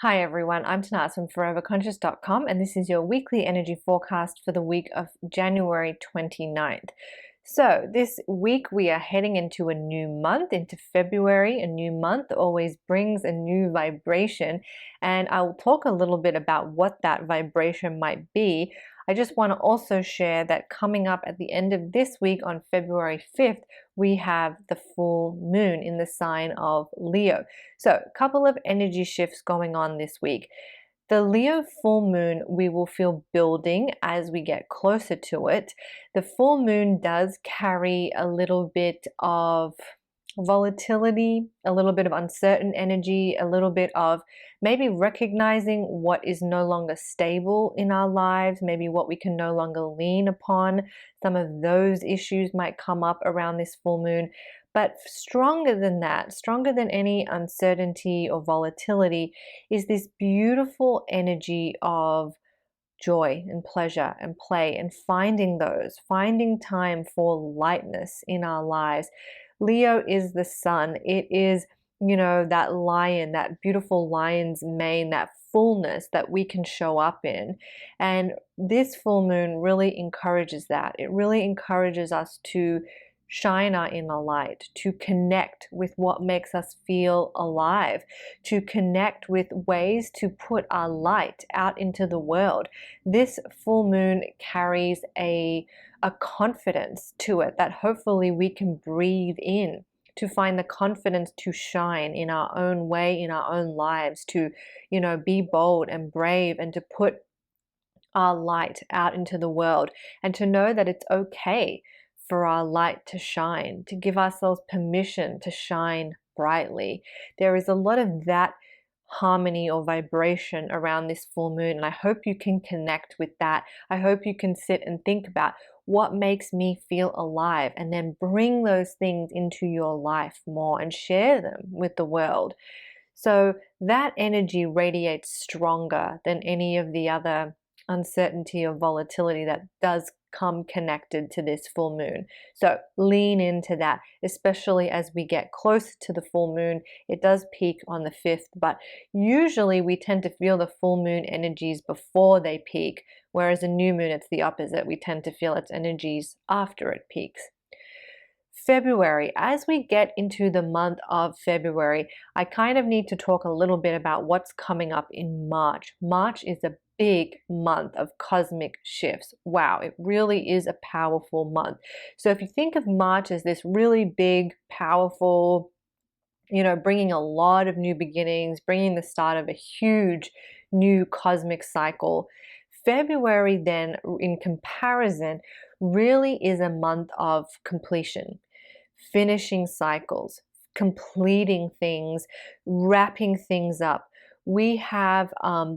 Hi everyone, I'm Tanaaz from foreverconscious.com and this is your weekly energy forecast for the week of January 29th. So this week we are heading into a new month, into February. A new month always brings a new vibration, and I will talk a little bit about what that vibration might be. I just want to also share that coming up at the end of this week on February 5th, we have the full moon in the sign of Leo. So a couple of energy shifts going on this week. The Leo full moon we will feel building as we get closer to it. The full moon does carry a little bit of volatility, a little bit of uncertain energy, a little bit of maybe recognizing what is no longer stable in our lives, maybe what we can no longer lean upon. Some of those issues might come up around this full moon. But stronger than that, stronger than any uncertainty or volatility, is this beautiful energy of joy and pleasure and play and finding time for lightness in our lives. Leo is the sun. It is, that lion, that beautiful lion's mane, that fullness that we can show up in. And this full moon really encourages that. It really encourages us to shine our inner light, to connect with what makes us feel alive, to connect with ways to put our light out into the world. This full moon carries a confidence to it that hopefully we can breathe in, to find the confidence to shine in our own way, in our own lives, to, be bold and brave and to put our light out into the world, and to know that it's okay for our light to shine, to give ourselves permission to shine brightly. There is a lot of that harmony or vibration around this full moon, and I hope you can connect with that. I hope you can sit and think about what makes me feel alive, and then bring those things into your life more and share them with the world. So that energy radiates stronger than any of the other uncertainty or volatility that does come connected to this full moon. So lean into that, especially as we get closer to the full moon. It does peak on the 5th, but usually we tend to feel the full moon energies before they peak, whereas a new moon, it's the opposite. We tend to feel its energies after it peaks. February, as we get into the month of February, I kind of need to talk a little bit about what's coming up in March. March is a big month of cosmic shifts. Wow, it really is a powerful month. So if you think of March as this really big, powerful, bringing a lot of new beginnings, bringing the start of a huge new cosmic cycle, February then, in comparison, really is a month of completion, finishing cycles, completing things, wrapping things up. We have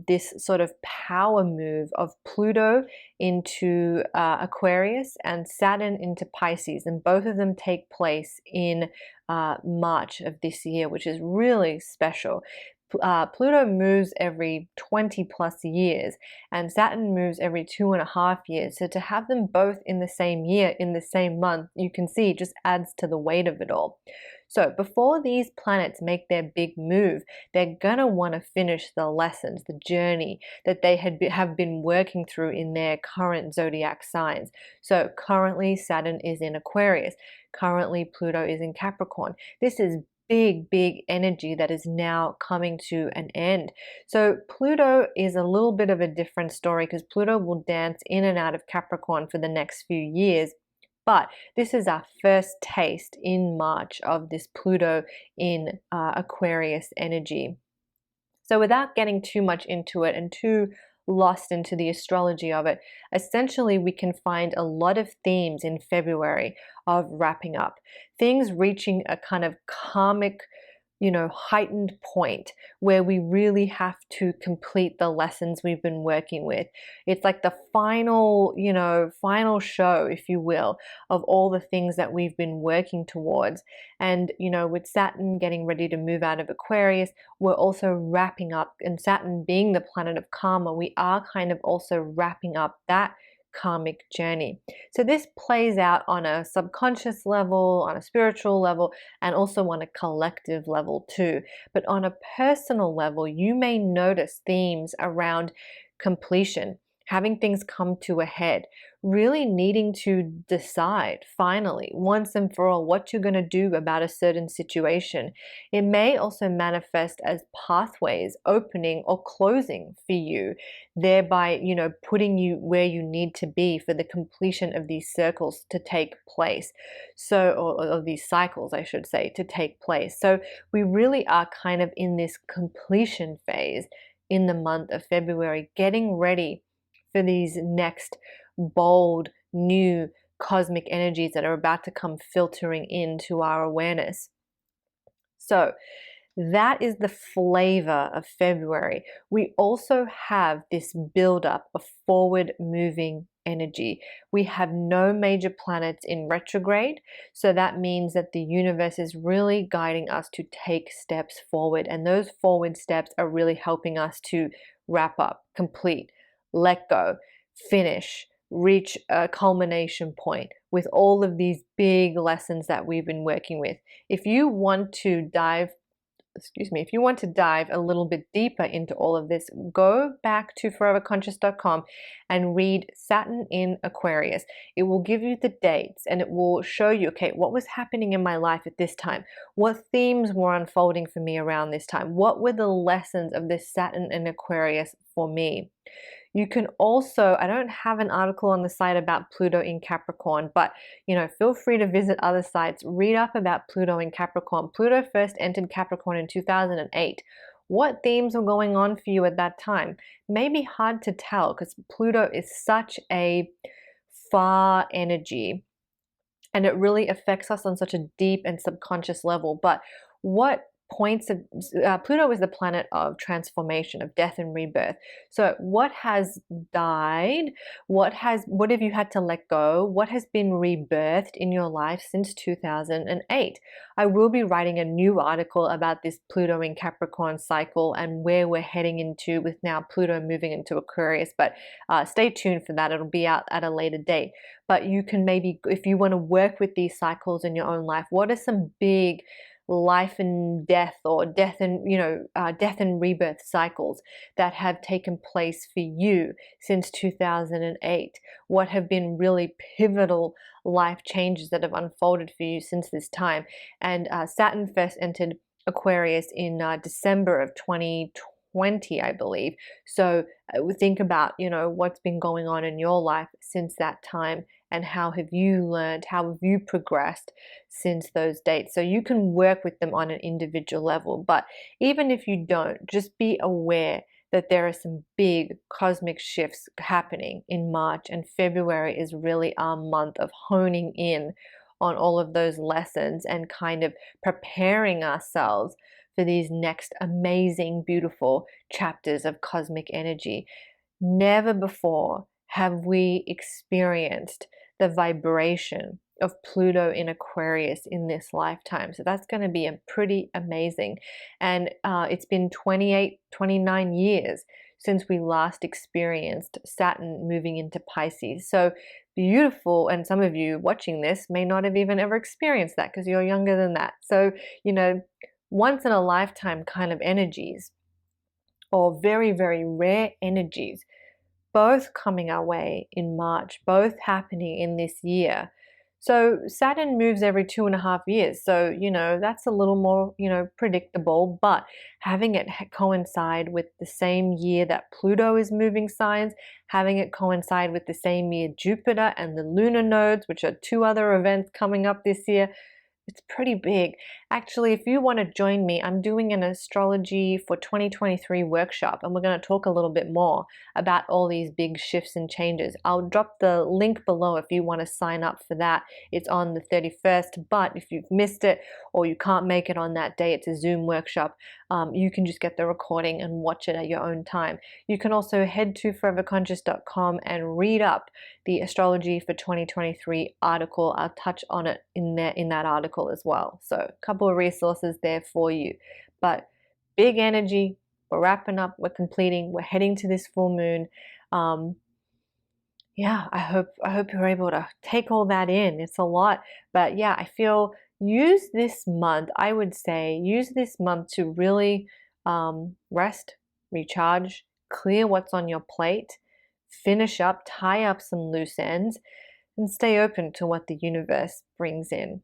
this sort of power move of Pluto into Aquarius and Saturn into Pisces, and both of them take place in March of this year, which is really special. Pluto moves every 20 plus years, and Saturn moves every 2.5 years. So to have them both in the same year, in the same month, you can see it just adds to the weight of it all. So before these planets make their big move, they're gonna want to finish the lessons, the journey that they have been working through in their current zodiac signs. So currently Saturn is in Aquarius. Currently Pluto is in Capricorn. This is big energy that is now coming to an end. So Pluto is a little bit of a different story, because Pluto will dance in and out of Capricorn for the next few years. But this is our first taste in March of this Pluto in Aquarius energy. So without getting too much into it and too lost into the astrology of it, essentially we can find a lot of themes in February of wrapping up, things reaching a kind of karmic, heightened point where we really have to complete the lessons we've been working with. It's like the final, final show, if you will, of all the things that we've been working towards. And, with Saturn getting ready to move out of Aquarius, we're also wrapping up, and Saturn being the planet of karma, we are kind of also wrapping up that karmic journey. So this plays out on a subconscious level, on a spiritual level, and also on a collective level too. But on a personal level, you may notice themes around completion, having things come to a head, really needing to decide finally, once and for all, what you're going to do about a certain situation. It may also manifest as pathways opening or closing for you, thereby, putting you where you need to be for the completion of these circles to take place. So, or these cycles, I should say, to take place. So, we really are kind of in this completion phase in the month of February, getting ready for these next bold, new cosmic energies that are about to come filtering into our awareness. So, that is the flavor of February. We also have this buildup of forward moving energy. We have no major planets in retrograde. So that means that the universe is really guiding us to take steps forward. And those forward steps are really helping us to wrap up, complete, let go, finish, reach a culmination point with all of these big lessons that we've been working with. If you want to dive a little bit deeper into all of this, go back to foreverconscious.com and read Saturn in Aquarius. It will give you the dates and it will show you, okay, what was happening in my life at this time? What themes were unfolding for me around this time? What were the lessons of this Saturn in Aquarius for me? You can also, I don't have an article on the site about Pluto in Capricorn, but feel free to visit other sites, read up about Pluto in Capricorn. Pluto first entered Capricorn in 2008. What themes were going on for you at that time? Maybe hard to tell because Pluto is such a far energy and it really affects us on such a deep and subconscious level. But what points of Pluto is the planet of transformation, of death and rebirth. So what has died? What have you had to let go? What has been rebirthed in your life since 2008? I will be writing a new article about this Pluto in Capricorn cycle and where we're heading into with now Pluto moving into Aquarius, but stay tuned for that. It'll be out at a later date. But you can maybe, if you want to work with these cycles in your own life, what are some big life and death or death and rebirth cycles that have taken place for you since 2008? What have been really pivotal life changes that have unfolded for you since this time? And Saturn first entered Aquarius in December of 2020, I believe. So think about, what's been going on in your life since that time and how have you learned, how have you progressed since those dates. So you can work with them on an individual level. But even if you don't, just be aware that there are some big cosmic shifts happening in March, and February is really our month of honing in on all of those lessons and kind of preparing ourselves for these next amazing, beautiful chapters of cosmic energy. Never before have we experienced the vibration of Pluto in Aquarius in this lifetime. So that's going to be a pretty amazing. And it's been 29 years since we last experienced Saturn moving into Pisces. So beautiful. And some of you watching this may not have even ever experienced that because you're younger than that. So, once in a lifetime kind of energies or very, very rare energies, both coming our way in March, both happening in this year. So Saturn moves every 2.5 years. So, that's a little more, predictable, but having it coincide with the same year that Pluto is moving signs, having it coincide with the same year Jupiter and the lunar nodes, which are two other events coming up this year, it's pretty big. Actually, if you want to join me, I'm doing an astrology for 2023 workshop, and we're going to talk a little bit more about all these big shifts and changes. I'll drop the link below if you want to sign up for that. It's on the 31st, but if you've missed it or you can't make it on that day, it's a Zoom workshop. You can just get the recording and watch it at your own time. You can also head to foreverconscious.com and read up the astrology for 2023 article. I'll touch on it in that article as well. So a couple of resources there for you. But big energy, we're wrapping up, we're completing, we're heading to this full moon. yeah, I hope you're able to take all that in. It's a lot, but yeah, I feel use this month. I would say use this month to really rest, recharge, clear what's on your plate, finish up, tie up some loose ends, and stay open to what the universe brings in.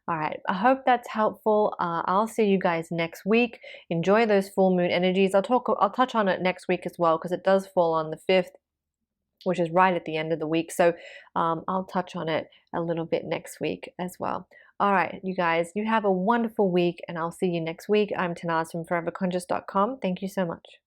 All right, I hope that's helpful. I'll see you guys next week. Enjoy those full moon energies. I'll touch on it next week as well because it does fall on the 5th, which is right at the end of the week. So I'll touch on it a little bit next week as well. All right, you guys, you have a wonderful week, and I'll see you next week. I'm Tanaaz from foreverconscious.com. Thank you so much.